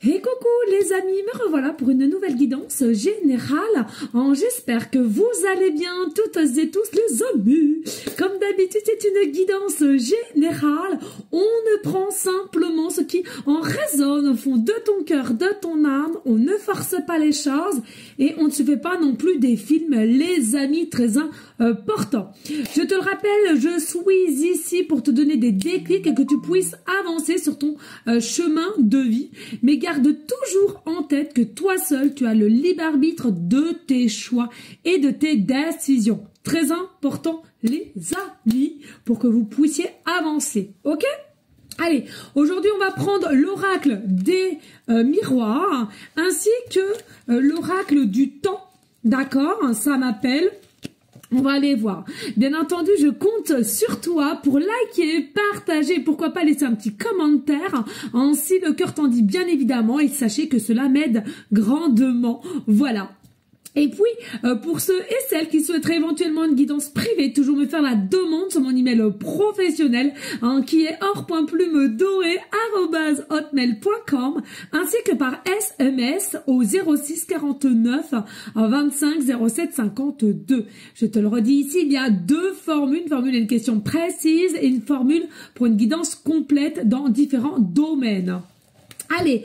Et coucou les amis, me revoilà pour une nouvelle guidance générale. J'espère que vous allez bien toutes et tous les amis. Comme d'habitude, c'est une guidance générale. On ne prend simplement ce qui en résonne au fond de ton cœur, de ton âme. On ne force pas les choses et on ne se fait pas non plus des films, les amis, très importants. Je te le rappelle, je suis ici pour te donner des déclics et que tu puisses avancer sur ton chemin de vie. Mais garde toujours en tête que toi seul, tu as le libre arbitre de tes choix et de tes décisions. Très important, les amis, pour que vous puissiez avancer. Ok ? Allez, aujourd'hui, on va prendre l'oracle des miroirs ainsi que l'oracle du temps. D'accord ? Ça m'appelle... On va aller voir. Bien entendu, je compte sur toi pour liker, partager, pourquoi pas laisser un petit commentaire, si le cœur t'en dit bien évidemment, et sachez que cela m'aide grandement. Voilà. Et puis, pour ceux et celles qui souhaiteraient éventuellement une guidance privée, toujours me faire la demande sur mon email professionnel, qui est or.plumedoré@hotmail.com, ainsi que par SMS au 06 49 25 07 52. Je te le redis ici, il y a deux formules, une formule et une question précise, et une formule pour une guidance complète dans différents domaines. Allez,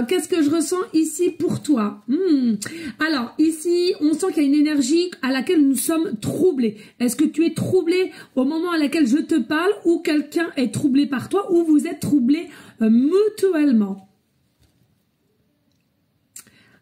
qu'est-ce que je ressens ici pour toi? Alors, ici, on sent qu'il y a une énergie à laquelle nous sommes troublés. Est-ce que tu es troublé au moment à laquelle je te parle, ou quelqu'un est troublé par toi, ou vous êtes troublés mutuellement?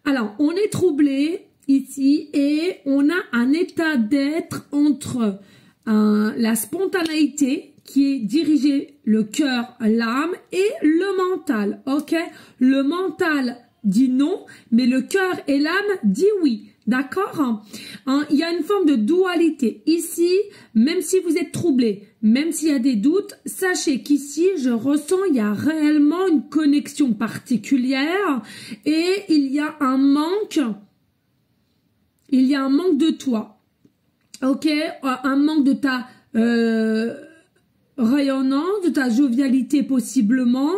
Alors, on est troublé ici et on a un état d'être entre la spontanéité, qui est dirigé le cœur, l'âme et le mental, ok? Le mental dit non, mais le cœur et l'âme dit oui, d'accord? Il y a une forme de dualité. Ici, même si vous êtes troublé, même s'il y a des doutes, sachez qu'ici, je ressens, il y a réellement une connexion particulière et il y a un manque de toi, ok? Un manque de ta... rayonnant, de ta jovialité possiblement,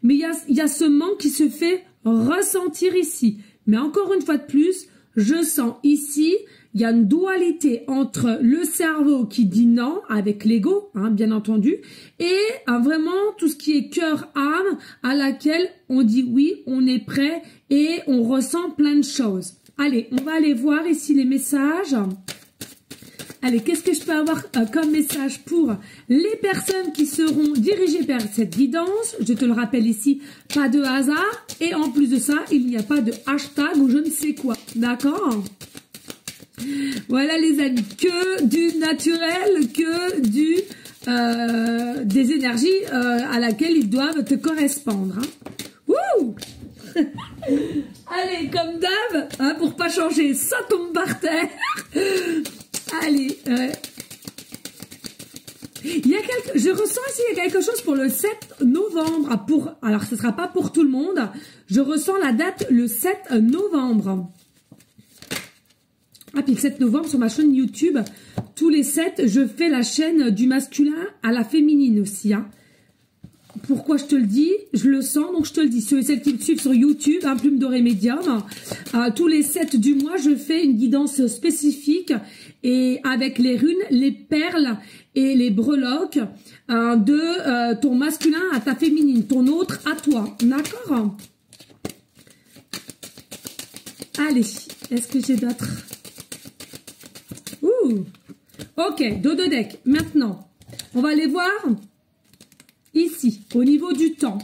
mais il y a ce manque qui se fait ressentir ici. Mais encore une fois de plus, je sens ici, il y a une dualité entre le cerveau qui dit non, avec l'ego, bien entendu, et vraiment tout ce qui est cœur-âme, à laquelle on dit oui, on est prêt et on ressent plein de choses. Allez, on va aller voir ici les messages. Allez, qu'est-ce que je peux avoir comme message pour les personnes qui seront dirigées vers cette guidance? Je te le rappelle ici, pas de hasard. Et en plus de ça, il n'y a pas de hashtag ou je ne sais quoi. D'accord? Voilà les amis, que du naturel, que des énergies à laquelle ils doivent te correspondre. Wouh! Allez, comme d'hab, pour pas changer, ça tombe par terre. Allez, je ressens ici il y a quelque chose pour le 7 novembre. Alors, ce ne sera pas pour tout le monde. Je ressens la date le 7 novembre. Ah, puis le 7 novembre, sur ma chaîne YouTube, tous les 7, je fais la chaîne du masculin à la féminine aussi. Pourquoi je te le dis? Je le sens, donc je te le dis. Ceux et celles qui me suivent sur YouTube, Plume Dorée Médium, tous les 7 du mois, je fais une guidance spécifique et avec les runes, les perles et les breloques de ton masculin à ta féminine, ton autre à toi. D'accord? Allez, est-ce que j'ai d'autres? Ok, dos de deck. Maintenant, on va aller voir ici, au niveau du temps.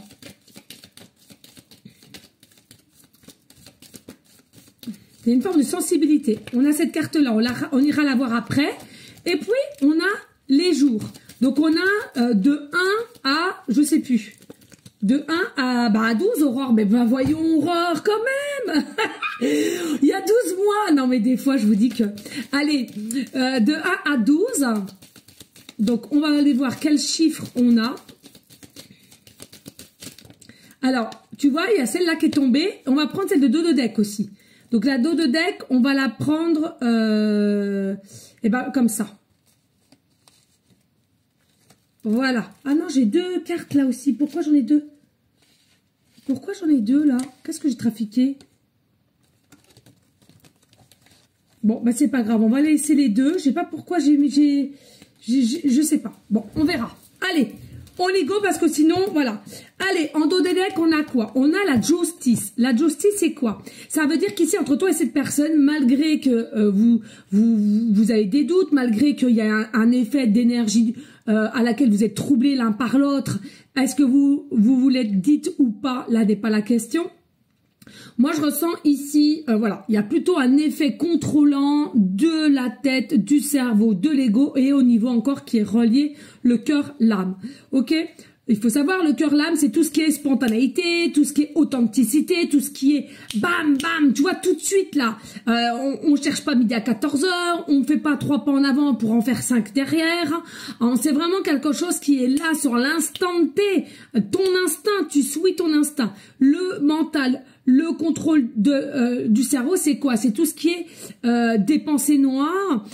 C'est une forme de sensibilité. On a cette carte-là, on ira la voir après. Et puis, on a les jours. Donc, on a de 1 à, je sais plus, de 1 à 12, Aurore. Mais voyons, Aurore, quand même. Il y a 12 mois. Non, mais des fois, je vous dis que... Allez, de 1 à 12. Donc, on va aller voir quel chiffre on a. Alors, tu vois, il y a celle-là qui est tombée. On va prendre celle de dos de deck aussi. Donc, la dos de deck, on va la prendre comme ça. Voilà. Ah non, j'ai deux cartes là aussi. Pourquoi j'en ai deux? Pourquoi j'en ai deux, là? Qu'est-ce que j'ai trafiqué? Bon, bah c'est pas grave. On va laisser les deux. Je sais pas pourquoi je sais pas. Bon, on verra. Allez, on y go parce que sinon, voilà. Allez, en dos des decks, on a quoi? On a la justice. La justice, c'est quoi? Ça veut dire qu'ici, entre toi et cette personne, malgré que vous avez des doutes, malgré qu'il y a un effet d'énergie à laquelle vous êtes troublés l'un par l'autre, est-ce que vous l'êtes dites ou pas? Là n'est pas la question. Moi, je ressens ici, voilà, il y a plutôt un effet contrôlant de la tête, du cerveau, de l'ego et au niveau encore qui est relié le cœur, l'âme. Ok? Il faut savoir, le cœur, l'âme, c'est tout ce qui est spontanéité, tout ce qui est authenticité, tout ce qui est bam, bam, tu vois, tout de suite là. On cherche pas midi à 14 h, on fait pas 3 pas en avant pour en faire 5 derrière. C'est vraiment quelque chose qui est là sur l'instant T. Ton instinct, tu suis ton instinct. Le mental, le contrôle du cerveau, c'est quoi? C'est tout ce qui est des pensées noires,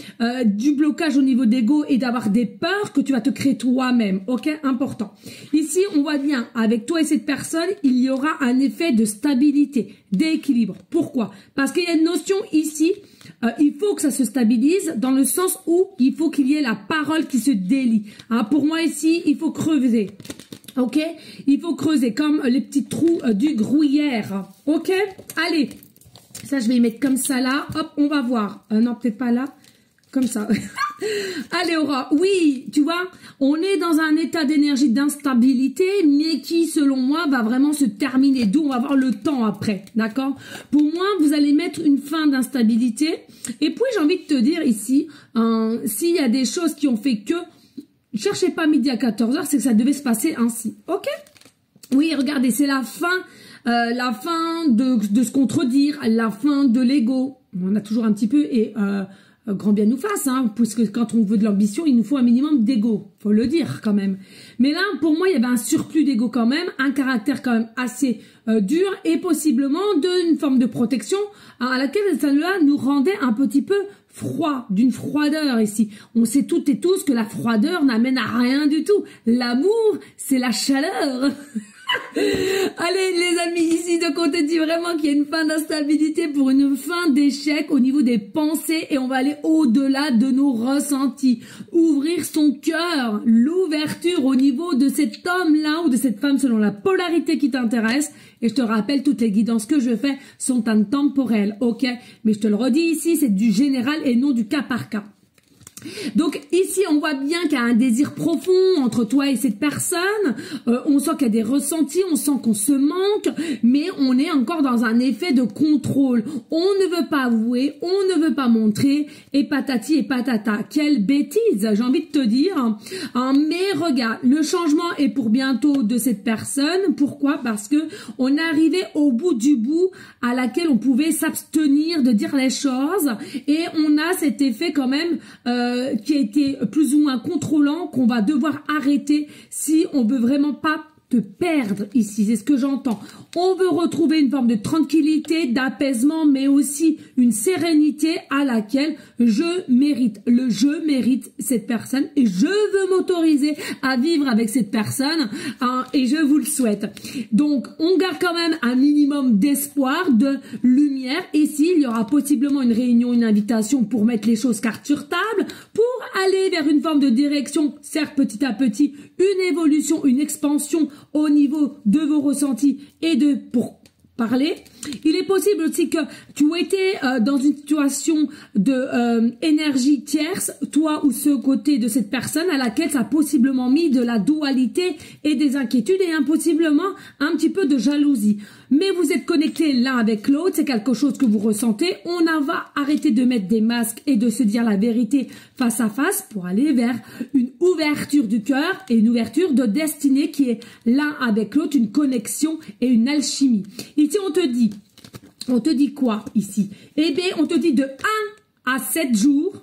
du blocage au niveau d'ego et d'avoir des peurs que tu vas te créer toi-même. Ok, important. Ici, on voit bien, avec toi et cette personne, il y aura un effet de stabilité, d'équilibre. Pourquoi? Parce qu'il y a une notion ici, il faut que ça se stabilise dans le sens où il faut qu'il y ait la parole qui se délie. Hein, pour moi ici, il faut creuser. Ok, il faut creuser comme les petits trous du gruyère. Ok, allez, ça je vais y mettre comme ça là. Hop, on va voir. Non, peut-être pas là. Comme ça. Allez, Aura. Oui, tu vois, on est dans un état d'énergie d'instabilité, mais qui, selon moi, va vraiment se terminer. D'où on va avoir le temps après. D'accord? Pour moi, vous allez mettre une fin d'instabilité. Et puis, j'ai envie de te dire ici, s'il y a des choses qui ont fait que cherchez pas midi à 14 h, c'est que ça devait se passer ainsi. Ok? Oui, regardez, c'est la fin de se contredire, la fin de l'ego. On a toujours un petit peu, et grand bien nous fasse, hein, puisque quand on veut de l'ambition, il nous faut un minimum d'ego. Faut le dire quand même. Mais là, pour moi, il y avait un surplus d'ego quand même, un caractère quand même assez dur et possiblement d'une forme de protection à laquelle celle-là nous rendait un petit peu froid, d'une froideur ici. On sait toutes et tous que la froideur n'amène à rien du tout. L'amour, c'est la chaleur. Allez les amis, ici donc on te dit vraiment qu'il y a une fin d'instabilité pour une fin d'échec au niveau des pensées et on va aller au-delà de nos ressentis. Ouvrir son cœur, l'ouverture au niveau de cet homme-là ou de cette femme selon la polarité qui t'intéresse. Et je te rappelle, toutes les guidances que je fais sont intemporelles, ok? Mais je te le redis ici, c'est du général et non du cas par cas. Donc ici on voit bien qu'il y a un désir profond entre toi et cette personne, on sent qu'il y a des ressentis, on sent qu'on se manque, mais on est encore dans un effet de contrôle, on ne veut pas avouer, on ne veut pas montrer, et patati et patata, quelle bêtise, j'ai envie de te dire, mais regarde, le changement est pour bientôt de cette personne. Pourquoi? Parce que on est arrivé au bout du bout à laquelle on pouvait s'abstenir de dire les choses, et on a cet effet quand même qui a été plus ou moins contrôlant, qu'on va devoir arrêter si on veut vraiment pas te perdre ici, c'est ce que j'entends. On veut retrouver une forme de tranquillité, d'apaisement, mais aussi une sérénité à laquelle je mérite. Je mérite cette personne et je veux m'autoriser à vivre avec cette personne et je vous le souhaite. Donc, on garde quand même un minimum d'espoir, de lumière. Et s'il y aura possiblement une réunion, une invitation pour mettre les choses cartes sur table, pour aller vers une forme de direction, certes petit à petit, une évolution, une expansion au niveau de vos ressentis et pour parler. Il est possible aussi que tu étais dans une situation de énergie tierce, toi ou ce côté de cette personne à laquelle ça a possiblement mis de la dualité et des inquiétudes et impossiblement un petit peu de jalousie. Mais vous êtes connectés l'un avec l'autre, c'est quelque chose que vous ressentez. On va arrêter de mettre des masques et de se dire la vérité face à face pour aller vers une ouverture du cœur et une ouverture de destinée qui est l'un avec l'autre, une connexion et une alchimie. Ici, on te dit quoi ici? Eh bien, on te dit de 1 à 7 jours,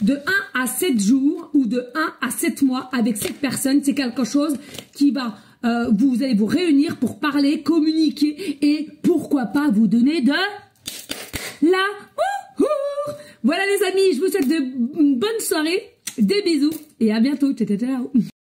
de 1 à 7 jours ou de 1 à 7 mois avec cette personne. C'est quelque chose qui va... vous allez vous réunir pour parler, communiquer et pourquoi pas vous donner de l'amour. Voilà les amis, je vous souhaite une bonne soirée, des bisous et à bientôt. Ciao, ciao, ciao.